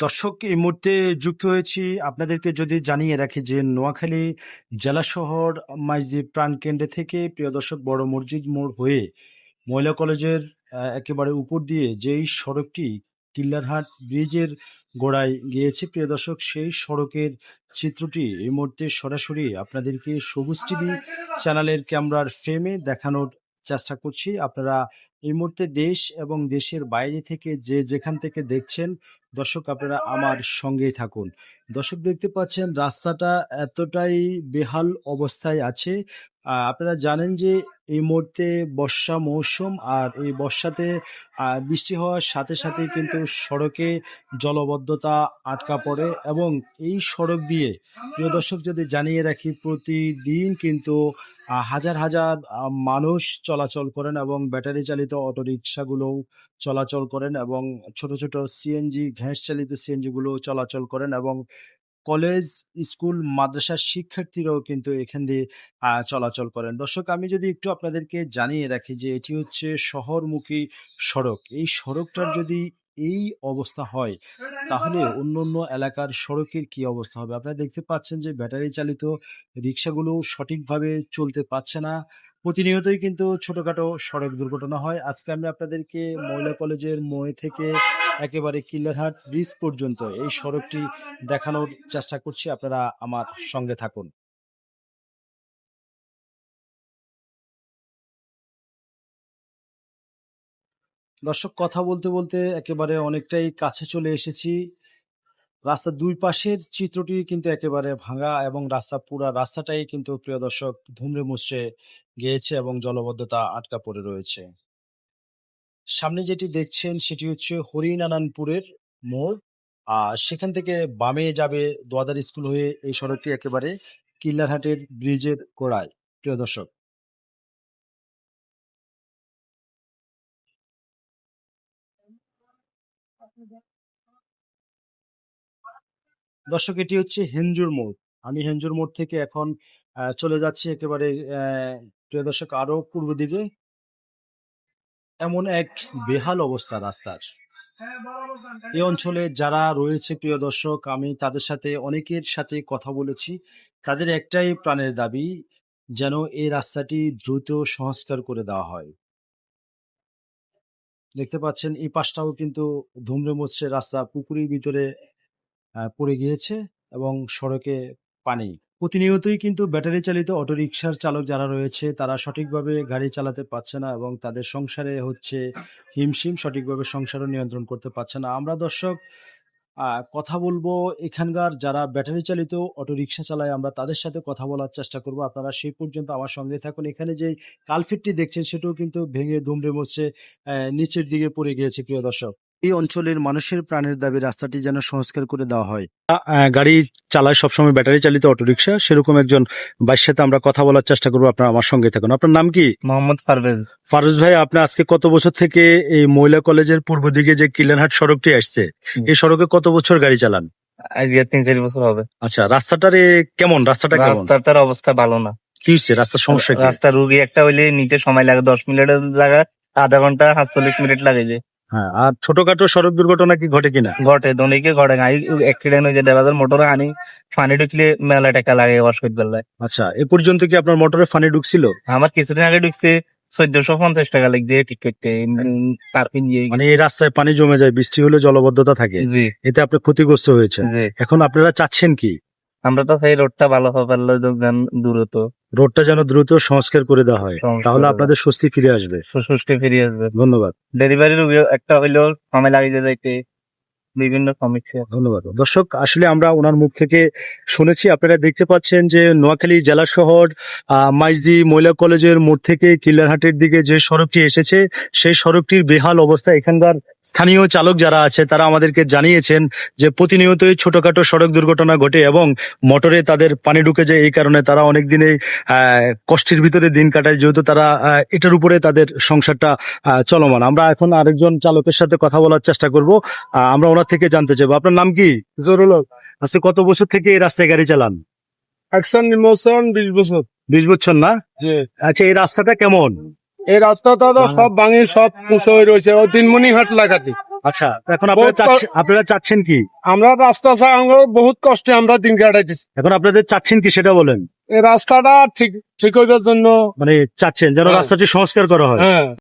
দর্শক, এই মুহূর্তে যুক্ত হয়েছি আপনাদেরকে যদি জানিয়ে রাখি যে নোয়াখালী জেলা শহর মাইজদি প্রাণকেন্দ্র থেকে প্রিয় দর্শক বড় মসজিদ মোড় হয়ে মহিলা কলেজের একেবারে উপর দিয়ে যেই সড়কটি কিল্লারহাট ব্রিজের গোড়ায় গিয়েছে প্রিয় দর্শক, সেই সড়কের চিত্রটি এই মুহূর্তে সরাসরি আপনাদেরকে সবুজ টিভি চ্যানেলের ক্যামেরার ফ্রেমে দেখানোর চেষ্টা করছি। আপনারা এই মুহূর্তে দেশ এবং দেশের বাইরে থেকে যে যেখান থেকে দেখছেন দর্শক, আপনারা আমার সঙ্গেই থাকুন। দর্শক, দেখতে পাচ্ছেন রাস্তাটা এতটাই বেহাল অবস্থায় আছে। আপনারা জানেন যে এই মুহূর্তে বর্ষা মৌসুম, আর এই বর্ষাতে বৃষ্টি হওয়ার সাথে সাথে কিন্তু সড়কে জলবদ্ধতা আটকা পড়ে এবং এই সড়ক দিয়ে প্রিয় দর্শক যদি জানিয়ে রাখি প্রতিদিন কিন্তু হাজার হাজার মানুষ চলাচল করেন এবং ব্যাটারি চালিত অটোরিকশাগুলোও চলাচল করেন এবং ছোট ছোট সিএনজি, গ্যাস চালিত সিএনজিগুলো চলাচল করেন এবং কলেজ, স্কুল, মাদ্রাসার শিক্ষার্থীরাও কিন্তু এখান দিয়ে চলাচল করেন। দর্শক, আমি যদি একটু আপনাদেরকে জানিয়ে রাখি যে এটি হচ্ছে শহরমুখী সড়ক। এই সড়কটার যদি এই অবস্থা হয় তাহলে অন্য অন্য এলাকার সড়কের কি অবস্থা হবে? আপনারা দেখতে পাচ্ছেন যে ব্যাটারি চালিত রিক্সাগুলো সঠিকভাবে চলতে পারছে না। প্রতিনিয়তই কিন্তু ছোটখাটো সড়ক দুর্ঘটনা হয়। আজকে আমি আপনাদেরকে মহিলা কলেজের মোড় থেকে একেবারে কিল্লারহাট ব্রিজ পর্যন্ত এই সড়কটি দেখানোর চেষ্টা করছি। আপনারা আমার সঙ্গে থাকুন। দর্শক, কথা বলতে বলতে একেবারে অনেকটাই কাছে চলে এসেছি। রাস্তার দুই পাশের চিত্রটি কিন্তু একেবারে ভাঙা এবং পুরা রাস্তাটাই কিন্তু প্রিয় দর্শক ধুমড়ে মুচড়ে গিয়েছে এবং জলবদ্ধতা আটকা পড়ে রয়েছে। সামনে যেটি দেখছেন সেটি হচ্ছে হরিনারায়ণপুরের মোড়। সেখান থেকে বামে যাবে দোয়াদার স্কুল হয়ে এই সড়কটি একেবারে কিল্লারহাটের ব্রিজের গোড়ায়। প্রিয় দর্শক, এটি হচ্ছে হেঞ্জুর মোড়। আমি হেঞ্জুর মোড় থেকে এখন চলে যাচ্ছি একেবারে প্রিয় দর্শক আরো পূর্ব দিকে। এমন এক বেহাল অবস্থা রাস্তার। এই অঞ্চলে যারা রয়েছে প্রিয় দর্শক, আমি তাদের সাথে অনেকের সাথে কথা বলেছি। তাদের একটাই প্রাণের দাবি যেন এই রাস্তাটি দ্রুত সংস্কার করে দেওয়া হয়। দেখতে পাচ্ছেন এই পাশটাও কিন্তু ধুমড়ে মুচড়ে রাস্তা পুকুরের ভিতরে পড়ে গিয়েছে এবং সড়কে পানি। প্রতিনিয়তই কিন্তু ব্যাটারি চালিত অটোরিকশার চালক যারা রয়েছে তারা সঠিকভাবে গাড়ি চালাতে পারছে না এবং তাদের সংসারে হচ্ছে হিমশিম, সঠিকভাবে সংসারও নিয়ন্ত্রণ করতে পারছে না। আমরা দর্শক কথা বলবো এখানকার যারা ব্যাটারি চালিত অটোরিকশা চালায়, আমরা তাদের সাথে কথা বলার চেষ্টা করব। আপনারা সেই পর্যন্ত আমার সঙ্গে থাকুন। এখানে যে কালফিটটি দেখছেন সেটাও কিন্তু ভেঙে দুমড়ে মুচড়ে নিচের দিকে পড়ে গিয়েছে প্রিয় দর্শক। এই অঞ্চলের মানুষের প্রাণের দাবি রাস্তাটি যেন সংস্কার করে দেওয়া হয়। গাড়ি চালায় সবসময় ব্যাটারি চালিত অটোরিকশা, সেরকম একজন ভাইয়ের সাথে আমরা কথা বলার চেষ্টা করবো। আপনারা আমার সঙ্গে থাকুন। আপনার নাম কি? মোহাম্মদ পারভেজ। ফারুজ ভাই, আপনি আজকে কত বছর থেকে এই মহিলা কলেজের পূর্ব দিকে যে কিল্লারহাট সড়কটি আসছে এই সড়কে কত বছর গাড়ি চালান? আজকে 3-4 বছর হবে। আচ্ছা, রাস্তাটার কেমন? রাস্তাটার অবস্থা ভালো না। কি হচ্ছে? রাস্তার সমস্যা কি? রাস্তা রুগী একটা হইলে নিতে সময় লাগে 10 মিনিটের জায়গায় আধা ঘন্টা 47 মিনিট লাগে যে। হ্যাঁ, আর ছোটখাটো সড়ক দুর্ঘটনা কি ঘটে কিনা? ঘটে, দনিকে ঘটে। অ্যাক্সিডেন্ট হয়ে যায়, ড্রাইভার মোটরে আনি পানি ঢুকলে মেলা টাকা লাগে অসুবিধ বেলায়। আচ্ছা, এ পর্যন্ত কি আপনার মোটরে পানি ঢুকছিল? আমার কিছুদিন আগে ঢুকছে 1450 টাকা লাগছে ঠিক করতে। মানে এই রাস্তায় পানি জমে যায়, বৃষ্টি হলে জলবদ্ধতা থাকে, জি, এতে আপনি ক্ষতিগ্রস্ত হয়েছে। জি। এখন আপনারা চাচ্ছেন কি? আমরা তো সেই রোডটা ভালো হবে দূরত, রোডটা যেন দ্রুত সংস্কার করে দেওয়া হয়, তাহলে আপনাদের স্বস্তি ফিরে আসবে। সুষ্ঠু ফিরে আসবে। ধন্যবাদ। ডেলিভারি রুগী একটা হইলেও সময় লাগিয়ে যাইতে বিভিন্ন সমস্যা। ধন্যবাদ। দর্শক, আসলে আমরা ওনার মুখ থেকে শুনেছি। আপনারা দেখতে পাচ্ছেন যে নোয়াখালী জেলা শহর মাইজদি মহিলা কলেজের মোড় থেকে কিল্লারহাটের দিকে যে সড়কটি এসেছে সেই সড়কটির বেহাল অবস্থা। এখানকার স্থানীয় চালক যারা আছে তারা আমাদেরকে জানিয়েছেন যে প্রতিনিয়তই ছোটখাটো সড়ক দুর্ঘটনা ঘটে এবং মোটরে তাদের পানি ঢুকে যায়। এই কারণে তারা অনেক দিনে কষ্টের ভিতরে দিন কাটায়, যেহেতু তারা এটার উপরে তাদের সংসারটা চলমান। আমরা এখন আরেকজন চালকের সাথে কথা বলার চেষ্টা করব। আমরা ওনার থেকে জানতে চাইবো, আপনার নাম কি? জরুল আচ্ছা, কত বছর থেকে এই রাস্তায় গাড়ি চালান? 20 বছর। 20 বছর না? আচ্ছা, এই রাস্তাটা কেমন? এই রাস্তাটা তো সব ভাঙি, সব পুষো হয়ে রয়েছে। ও 3 মনি হাট লাগাতে। আচ্ছা, এখন আপনারা আপনারা চাচ্ছেন কি? আমরা রাস্তা চাই, আমরা বহুত কষ্টে আমরা দিন কাটাইতেছি। এখন আপনাদের চাচ্ছেন কি সেটা বলেন। এই রাস্তাটা ঠিক ঠিক হইবার জন্য মানে চাচ্ছেন যেন হ্যাঁ। রাস্তাটি সংস্কার করা হয়। হ্যাঁ